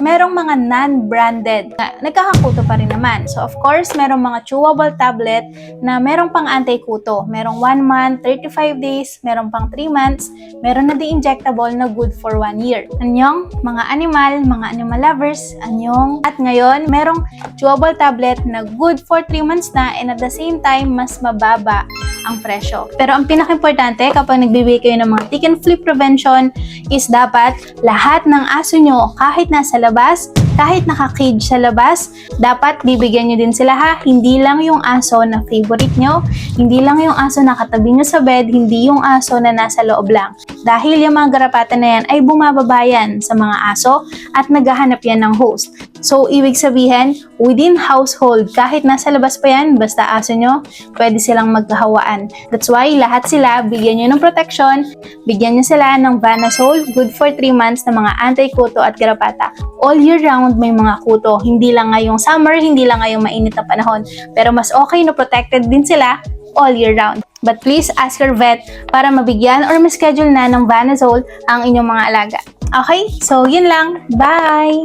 merong mga non-branded na nagkakakuto pa rin naman. So, of course, merong mga chewable tablet na merong pang anti-kuto. Merong 1 month, 35 days, merong pang 3 months, meron na di injectable na good for 1 year. Anyong, mga animal lovers, anyong. At ngayon, merong chewable tablet na good for 3 months na and at the same time, mas mababa ang presyo. Pero ang pinaka-importante kapag nagbibigay kayo ng mga tick and flea prevention is dapat lahat ng aso nyo kahit nasa labas, kahit naka-cage sa labas, dapat bibigyan nyo din sila ha. Hindi lang yung aso na favorite nyo, hindi lang yung aso na katabi nyo sa bed, hindi yung aso na nasa loob lang. Dahil yung mga garapata na yan ay bumababayan sa mga aso at naghahanap yan ng host. So, ibig sabihin, within household, kahit nasa labas pa yan, basta aso nyo, pwede silang magkahawaan. That's why, lahat sila, bigyan nyo ng protection, bigyan nyo sila ng Vanazole, good for 3 months na mga anti-kuto at garapata. All year round, may mga kuto. Hindi lang ngayong summer, hindi lang ngayong mainit na panahon. Pero mas okay na protected din sila all year round. But please ask your vet para mabigyan or ma-schedule na ng Vanazole ang inyong mga alaga. Okay? So, yun lang. Bye!